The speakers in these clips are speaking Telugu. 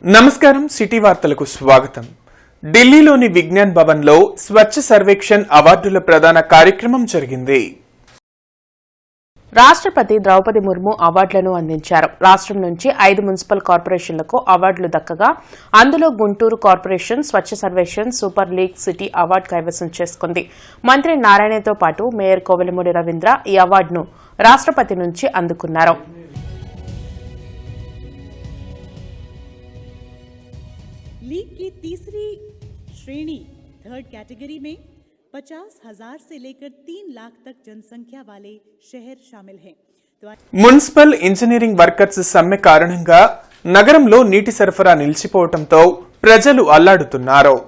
నమస్కారం సిటీ వార్తలకు స్వాగతం. ఢిల్లీలోని విజ్ఞాన్ భవన్లో స్వచ్ఛ సర్వేక్షణ్ అవార్డుల ప్రదాన కార్యక్రమం జరిగింది. రాష్ట్రపతి ద్రౌపది ముర్ము అవార్డులను అందించారు. రాష్ట్రం నుంచి 5 మున్సిపల్ కార్పొరేషన్లకు అవార్డులు దక్కగా అందులో Guntur corporation Swachh Survekshan super league city award కైవసం చేసుకుంది. మంత్రి నారాయణతో పాటు మేయర్ కోవెలమూడి రవీంద్ర ఈ అవార్డును రాష్ట్రపతి నుంచి అందుకున్నారు. लीग की तीसरी श्रेणी थर्ड कैटेगरी में 50,000 से लेकर 3 लाख तक जनसंख्या वाले शहर शामिल हैं. మున్సిపల్ ఇంజనీరింగ్ వర్కర్స్ సమ్మె కారణంగా నగరంలో నీటి సరఫరా నిలిచిపోవడంతో ప్రజలు అల్లాడుతున్నారు.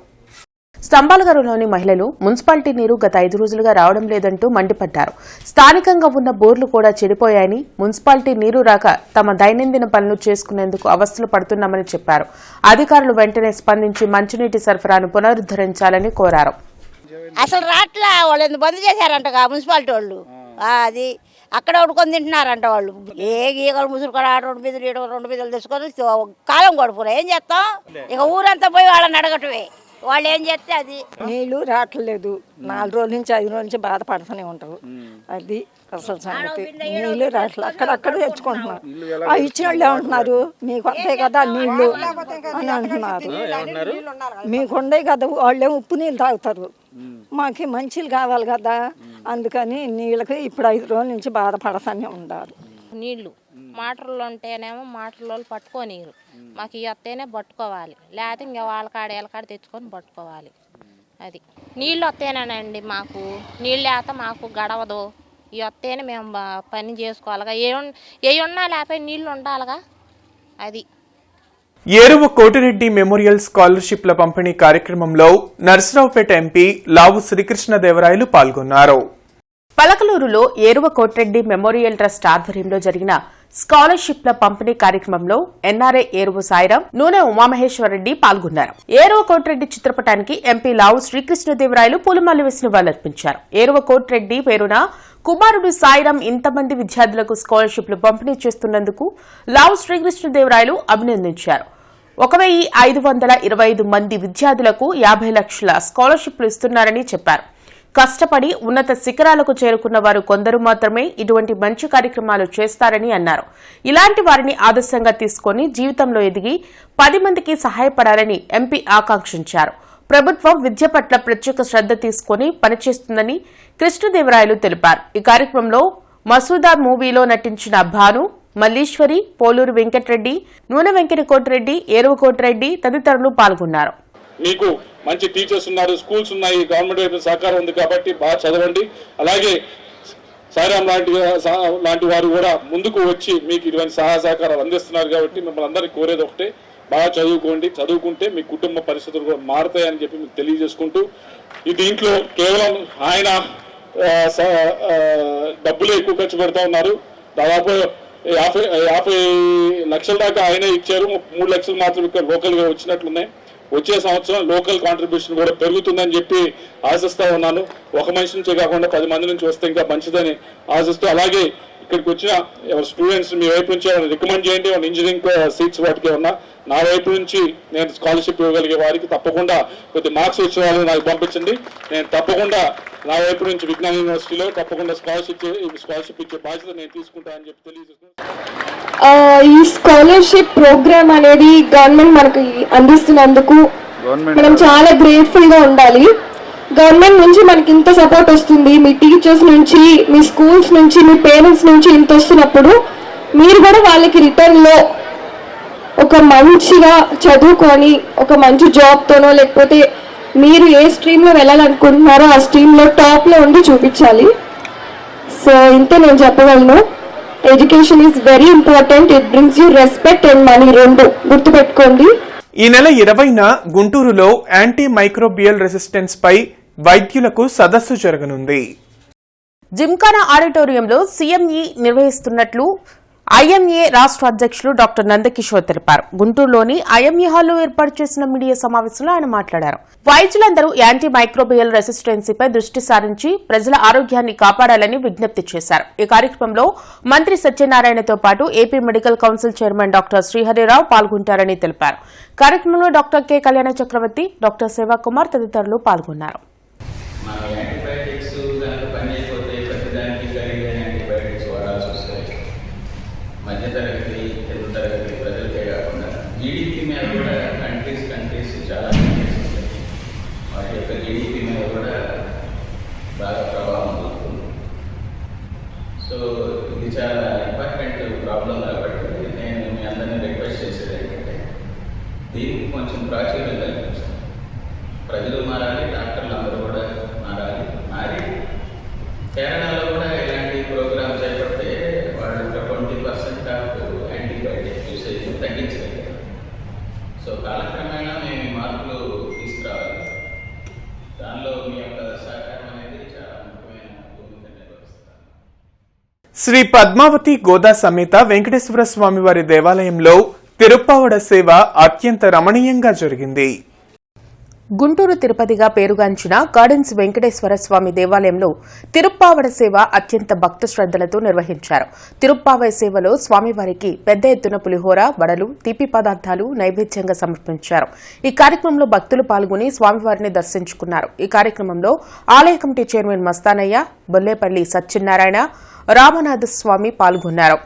స్తంభాలగరులోని మహిళలు మున్సిపాలిటీ నీరు గత 5 రోజులుగా రావడం లేదంటూ మండిపడ్డారు. స్థానికంగా ఉన్న బోర్లు కూడా చెడిపోయాయని, మున్సిపాలిటీ నీరు రాక తమ దైనందిన పనులు చేసుకునేందుకు అవస్థలు పడుతున్నామని చెప్పారు. అధికారులు వెంటనే స్పందించి మంచినీటి సరఫరాను పునరుద్దరించాలని కోరారు. అసలు రాట్లా వాళ్ళు బంద్ చేశారంటగా మున్సిపాలిటీ వాళ్ళు. అది అక్కడ వండుకొని తింటున్నారంట వాళ్ళు. ఏ గీగలు ముసురుకొని 2 బిందెలు తెచ్చుకొని కాలం గడుపురా. ఏం చేస్తాం, ఇక ఊరంతా పోయి వాళ్ళని అడగటమే. వాళ్ళు ఏం చేస్తే అది నీళ్లు రావట్లేదు. 4 రోజుల నుంచి 5 రోజుల నుంచి బాధపడుతూనే ఉంటారు. అది అసలు సంగతి. నీళ్లు రావట్లేదు, అక్కడక్కడ తెచ్చుకుంటున్నారు. ఇచ్చిన వాళ్ళు ఏమంటున్నారు, మీకు వస్తాయి కదా నీళ్లు అని అంటున్నారు. మీకు ఉండే కదా, వాళ్ళేమో ఉప్పు నీళ్ళు తాగుతారు. మాకు మంచిలు కావాలి కదా, అందుకని నీళ్ళకి ఇప్పుడు 5 రోజుల నుంచి బాధపడతానే ఉన్నారు. నీళ్లు మోటార్లు ఉంటేనేమో మోటార్లో పట్టుకోనీరు, మాకు ఇవి వస్తేనే పట్టుకోవాలి, లేకపోతే ఇంకా వాళ్ళ కాడ తెచ్చుకొని పట్టుకోవాలి. అది నీళ్ళు వస్తేనేనండి, మాకు నీళ్ళు లేకపోతే మాకు గడవదు. ఇవి వస్తేనే మేము పని చేసుకోవాలిగా. ఏ ఉన్నా లేకపోతే నీళ్ళు ఉండాలిగా. అది ఏరువ కోటిరెడ్డి మెమోరియల్ స్కాలర్షిప్ల పంపిణీ కార్యక్రమంలో నర్సరావుపేట ఎంపీ లావు శ్రీకృష్ణదేవరాయలు పాల్గొన్నారు. పలకలూరులో ఏరువ కోటిరెడ్డి మెమోరియల్ ట్రస్ట్ ఆధ్వర్యంలో జరిగిన స్కాలర్షిప్ల పంపిణీ కార్యక్రమంలో ఎన్ఆర్ఐ ఏరువ సాయిరాం, నూనె ఉమామహేశ్వరరెడ్డి పాల్గొన్నారు. ఏరువ కోటిరెడ్డి చిత్రపటానికి ఎంపీ లావు శ్రీకృష్ణదేవరాయలు పూలమాలలు వేసి నివాళులర్పించారు. ఏరువ కోటిరెడ్డి పేరున కుమారుడు సాయిరాం ఇంతమంది విద్యార్థులకు స్కాలర్షిప్లు పంపిణీ చేస్తున్నందుకు లావు శ్రీకృష్ణదేవరాయలు అభినందించారు. 1,525 మంది విద్యార్థులకు 50 లక్షల స్కాలర్షిప్లు ఇస్తున్నారని చెప్పారు. కష్టపడి ఉన్నత శిఖరాలకు చేరుకున్న వారు కొందరు మాత్రమే ఇటువంటి మంచి కార్యక్రమాలు చేస్తారని అన్నారు. ఇలాంటి వారిని ఆదర్శంగా తీసుకుని జీవితంలో ఎదిగి 10 మందికి సహాయపడాలని ఎంపీ ఆకాంక్షించారు. ప్రభుత్వం విద్య పట్ల ప్రత్యేక శ్రద్ధ తీసుకుని పనిచేస్తుందని కృష్ణదేవరాయలు తెలిపారు. ఈ కార్యక్రమంలో మసూదా మూవీలో నటించిన భాను, మల్లీశ్వరి, పోలూరు వెంకటరెడ్డి, నూనె వెంకట కోటిరెడ్డి, ఏరువ కోటిరెడ్డి తదితరులు పాల్గొన్నారు. మీకు మంచి టీచర్స్ ఉన్నారు, స్కూల్స్ ఉన్నాయి, గవర్నమెంట్ వైపు సహకారం ఉంది కాబట్టి బాగా చదవండి. అలాగే సాయిరాం లాంటి వారు కూడా ముందుకు వచ్చి మీకు ఇటువంటి సహాయ సహకారాలు అందిస్తున్నారు కాబట్టి మిమ్మల్ని అందరికీ కోరేది ఒకటే, బాగా చదువుకోండి. చదువుకుంటే మీ కుటుంబ పరిస్థితులు కూడా మారుతాయని చెప్పి మీకు తెలియజేసుకుంటూ, ఈ దీంట్లో కేవలం ఆయన డబ్బులు ఎక్కువ ఖర్చు పెడతా ఉన్నారు. దాదాపు 50 లక్షల దాకా ఆయనే ఇచ్చారు. 3 లక్షలు మాత్రం ఇక్కడ లోకల్గా వచ్చినట్లున్నాయి. వచ్చే సంవత్సరం లోకల్ కాంట్రిబ్యూషన్ కూడా పెరుగుతుందని చెప్పి ఆశిస్తా ఉన్నాను. ఒక మనిషి నుంచే కాకుండా 10 మంది నుంచి వస్తే ఇంకా మంచిదని ఆశిస్తూ, అలాగే ఇక్కడికి వచ్చిన స్టూడెంట్స్ మీ వైపు నుంచి రికమెండ్ చేయండి. ఇంజనీరింగ్ సీట్స్ వాటికి ఉన్నా నా వైపు నుంచి నేను స్కాలర్షిప్ ఇవ్వగలిగే వారికి తప్పకుండా కొద్ది మార్క్స్ వచ్చిన వాళ్ళని నాకు పంపించండి. నేను తప్పకుండా నా వైపు నుంచి విజ్ఞాన యూనివర్సిటీలో తప్పకుండా స్కాలర్షిప్ ఇచ్చే బాధ్యత నేను తీసుకుంటానని చెప్పి తెలియజేస్తున్నాను. ఈ స్కాలర్షిప్ ప్రోగ్రామ్ అనేది గవర్నమెంట్ మనకి అందిస్తున్నందుకు మనం చాలా గ్రేట్ఫుల్ గా ఉండాలి. గవర్నమెంట్ నుంచి మనకి ఇంత సపోర్ట్ వస్తుంది, మీ టీచర్స్ నుంచి, మీ స్కూల్స్ నుంచి, మీ పేరెంట్స్ నుంచి ఇంత వస్తున్నప్పుడు మీరు కూడా వాళ్ళకి రిటర్న్ లో ఒక మంచిగా చదువుకొని ఒక మంచి జాబ్ తోనో లేకపోతే మీరు ఏ స్ట్రీమ్ లో వెళ్ళాలనుకుంటున్నారో ఆ స్ట్రీమ్ లో టాప్ లో ఉండి చూపించాలి. సో ఇంతే నేను చెప్పగలను. Education is very important. It brings you respect and money, రెండు గుర్తుపెట్టుకోండి. ఈ నెల 20న గుంటూరులో యాంటీ మైక్రోబియల్ రెసిస్టెన్స్ పై వైద్యులకు సదస్సు జరగనుంది. జిమ్ఖానా ఆడిటోరియంలో సీఎంఈ నిర్వహిస్తున్నట్లు ఐఎంఏ రాష్ట్ర అధ్యక్షులు డాక్టర్ నందకిషోర్ తెలిపారు. గుంటూరులోని ఐఎంఏ హాల్లో ఏర్పాటు చేసిన మీడియా సమావేశంలో ఆయన మాట్లాడారు. వైద్యులందరూ యాంటీ మైక్రోబియల్ రెసిస్టెన్సీపై దృష్టి సారించి ప్రజల ఆరోగ్యాన్ని కాపాడాలని విజ్ఞప్తి చేశారు. ఈ కార్యక్రమంలో మంత్రి సత్యనారాయణతో పాటు AP medical council chairman doctor Srihari Rao పాల్గొంటారని తెలిపారు. కార్యక్రమంలో డాక్టర్ కె కళ్యాణ చక్రవర్తి, డాక్టర్ సేవాకుమార్ తదితరులు పాల్గొన్నారు. మధ్యతరగతి తెలుగు తరగతి ప్రజలకే కాకుండా జీడిపి మీద కూడా కంట్రీస్ చాలా ఉంటాయి. వాటి యొక్క జీడిపి మీద కూడా బాగా ప్రభావం ఉంటుంది. సో ఇది చాలా ఇంపార్టెంట్ ప్రాబ్లం కాబట్టి నేను మీ అందరినీ రిక్వెస్ట్ చేసేది ఏంటంటే దీనికి కొంచెం ప్రాచుర్యం కల్పించాలి. ప్రజలు మారాలి, డాక్టర్లు అందరూ కూడా మారి కేరళలో కూడా ఇలాంటి ప్రోగ్రామ్ చేపడితే వాళ్ళు 20% ఆఫ్ యాంటీబయాటిక్ యూసేజ్ తగ్గించగలిగారు. సో కాలక్రమేణా మేము మార్పులు తీసుకురావాలి. దానిలో మీ యొక్క సహకారం అనేది చాలా ముఖ్యమైన భూమిక నిర్వహిస్తారు. శ్రీ పద్మావతి గోదా సమేత వెంకటేశ్వర స్వామివారి దేవాలయంలో తిరుప్పావడ సేవ అత్యంత రమణీయంగా జరిగింది. గుంటూరు తిరుపతిగా పేరుగాంచిన గార్డెన్స్ వెంకటేశ్వర స్వామి దేవాలయంలో తిరుప్పావడ సేవ అత్యంత భక్తి శ్రద్దలతో నిర్వహించారు. తిరుప్పావై సేవలో స్వామివారికి పెద్ద ఎత్తున పులిహోర, వడలు, తీపి పదార్థాలు నైవేద్యంగా సమర్పించారు. ఈ కార్యక్రమంలో భక్తులు పాల్గొని స్వామివారిని దర్శించుకున్నారు. ఈ కార్యక్రమంలో ఆలయ కమిటీ చైర్మన్ మస్తానయ్య, బొల్లేపల్లి సత్యనారాయణ, రామనాథ స్వామి పాల్గొన్నారు.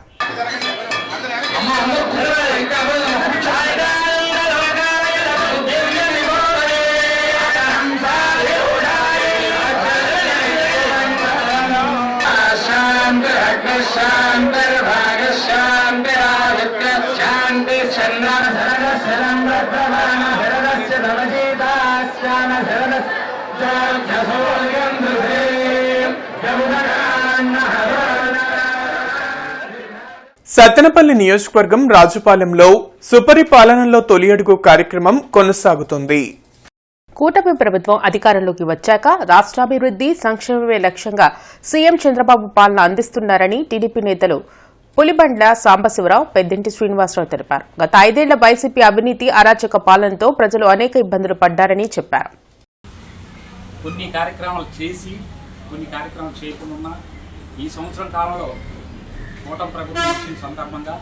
సత్తెనపల్లి నియోజకవర్గం రాజుపాలెంలో సుపరిపాలనలో తొలి అడుగు కార్యక్రమం కొనసాగుతుంది. కూటమి ప్రభుత్వం అధికారంలోకి వచ్చాక రాష్ట్రాభివృద్ది, సంక్షేమమే లక్ష్యంగా సీఎం చంద్రబాబు పాలన అందిస్తున్నారని టీడీపీ నేతలు పులిబండ్ల సాంబశివరావు, పెద్దింటి శ్రీనివాసరావు తెలిపారు. గత 5 ఏళ్ల వైసీపీ అవినీతి, అరాచక పాలనతో ప్రజలు అనేక ఇబ్బందులు పడ్డారని చెప్పారు. కొన్ని కార్యక్రమాలు చేసి కొన్ని కార్యక్రమాలు చేయకుండా ఈ సంవత్సరం కాలంలో కూటమి ప్రభుత్వం వచ్చిన సందర్భంగా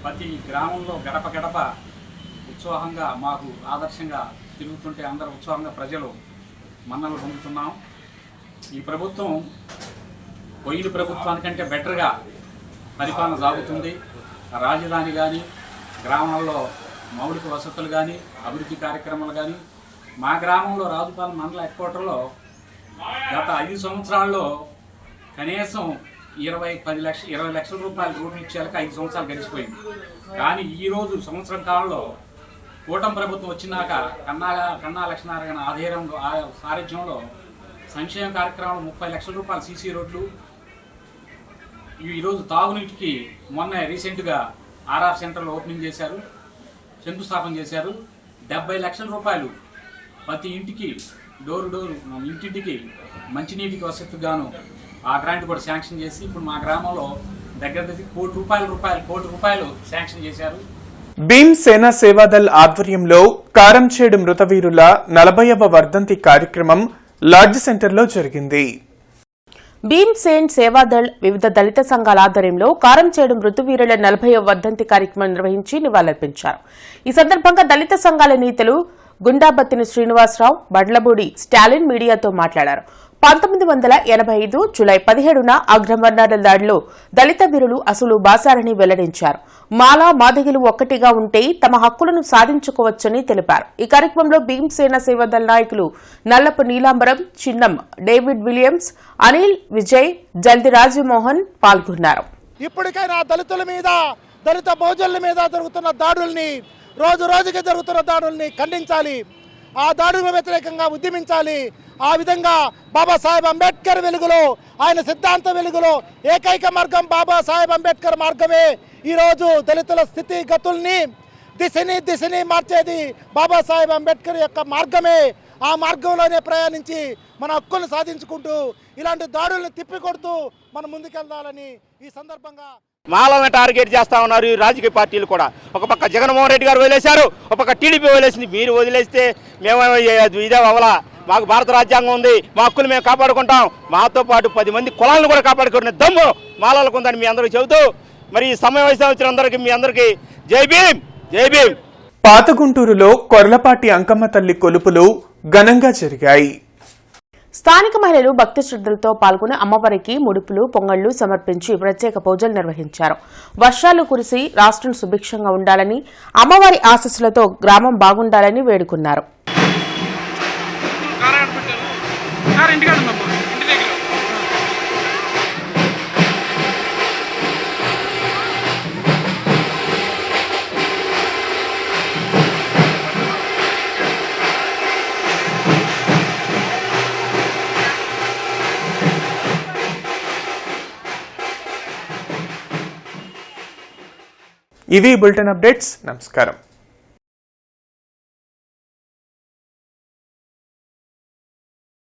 ప్రతి గ్రామంలో గడప గడప ఉత్సాహంగా మాకు ఆదర్శంగా తిరుగుతుంటే అందరూ ఉత్సాహంగా ప్రజలు మన్నలు పొందుతున్నాం. ఈ ప్రభుత్వం పోయిన ప్రభుత్వానికంటే బెటర్గా పరిపాలన సాగుతుంది. రాజధాని కానీ, గ్రామాల్లో మౌలిక వసతులు కానీ, అభివృద్ధి కార్యక్రమాలు కానీ, మా గ్రామంలో రాజుపాలెం మండల హెడ్ క్వార్టర్లో గత 5 సంవత్సరాల్లో కనీసం 20 లక్షల రూపాయల రోడ్లు ఇచ్చేలకు 5 సంవత్సరాలు గడిచిపోయింది. కానీ ఈరోజు సంవత్సరం కాలంలో కూటమి ప్రభుత్వం వచ్చినాక కన్నా లక్ష్మీనారాయణ ఆధ్వర్యంలో సారథ్యంలో సంక్షేమ కార్యక్రమాలు 30 లక్షల రూపాయల సీసీ రోడ్లు, ఈరోజు తాగునీటికి మొన్న రీసెంట్గా ఆర్ఆర్ సెంటర్లో ఓపెనింగ్ చేశారు, శంకుస్థాపన చేశారు. 70 లక్షల రూపాయలు ప్రతి ఇంటికి డోరు ఇంటింటికి మంచినీటికి వసతిగాను ఆ గ్రాంట్ కూడా శాంక్షన్ చేసి ఇప్పుడు మా గ్రామంలో దగ్గర కోటి రూపాయలు శాంక్షన్ చేశారు. భీమ్ సేనా సేవాదల్ ఆధ్వర్యంలో కారంచేడు మృతవీరుల 40వ వర్ధంతి కార్యక్రమం లాడ్జ్ సెంటర్లో జరిగింది. భీమ్ సేన్ సేవాదళ్ వివిధ దళిత సంఘాల ఆధ్వర్యంలో కారంచేడు మృతవీరుల 40వ వర్ధంతి కార్యక్రమం నిర్వహించి నివాళులర్పించారు. ఈ సందర్భంగా దళిత సంఘాల నేతలు గుండాబత్తిని శ్రీనివాసరావు, బడ్లబూడి స్టాలిన్ మీడియాతో మాట్లాడారు. 1985 జూలై 17న అగ్రవర్ణాల దాడిలో దళిత వీరులు అసలు బాసారని వెల్లడించారు. మాలా మాదిగలు ఒక్కటిగా ఉంటే తమ హక్కులను సాధించుకోవచ్చని తెలిపారు. ఈ కార్యక్రమంలో భీమసేన సేవాదళ నాయకులు నల్లపు నీలాంబరం, చిన్నం, డేవిడ్ విలియమ్స్, అనిల్, విజయ్, జల్ది రాజమోహన్ పాల్గొన్నారు. ఇప్పటికైనా దళితుల మీద, దళిత బహుజనుల మీద జరుగుతున్న దాడుల్ని, రోజు రోజుకి జరుగుతున్న దాడుల్ని ఖండించాలి. ఆ దాడులకు వ్యతిరేకంగా ఉద్యమించాలి. ఆ విధంగా బాబాసాహెబ్ అంబేద్కర్ వెలుగులో, ఆయన సిద్ధాంత వెలుగులో ఏకైక మార్గం బాబాసాహెబ్ అంబేద్కర్ మార్గమే. ఈరోజు దళితుల స్థితిగతుల్ని, దిశని మార్చేది బాబాసాహెబ్ అంబేద్కర్ యొక్క మార్గమే. ఆ మార్గంలోనే ప్రయాణించి మన హక్కులను సాధించుకుంటూ ఇలాంటి దాడులను తిప్పికొడుతూ మనం ముందుకెళ్లాలని ఈ సందర్భంగా మాలల్ని టార్గెట్ చేస్తా ఉన్నారు ఈ రాజకీయ పార్టీలు కూడా. ఒక పక్క జగన్మోహన్ రెడ్డి గారు వదిలేశారు, ఒక పక్క టీడీపీ వదిలేసింది. మీరు వదిలేస్తే మేము ఇదే అవలా. మాకు భారత రాజ్యాంగం ఉంది, మా హక్కులు మేము కాపాడుకుంటాం. మాతో పాటు 10 మంది కులాలను కూడా కాపాడుకునే దమ్ము మాలలకు ఉందని మీ అందరికీ చెబుతూ మరి ఈ సమావేశం వచ్చిన అందరికీ మీ అందరికీ జై భీమ్, జై భీమ్. పాత గుంటూరులో కొర్లపాటి అంకమ్మ తల్లి కొలుపులు ఘనంగా జరిగాయి. స్థానిక మహిళలు భక్తి శ్రద్ధలతో పాల్గొని అమ్మవారికి ముడుపులు, పొంగళ్లు సమర్పించి ప్రత్యేక పూజలు నిర్వహించారు. వర్షాలు కురిసి రాష్ట్రం సుభిక్షంగా ఉండాలని, అమ్మవారి ఆశీస్సులతో గ్రామం బాగుండాలని వేడుకున్నారు. ఇవి బులెటిన్ అప్డేట్స్. నమస్కారం.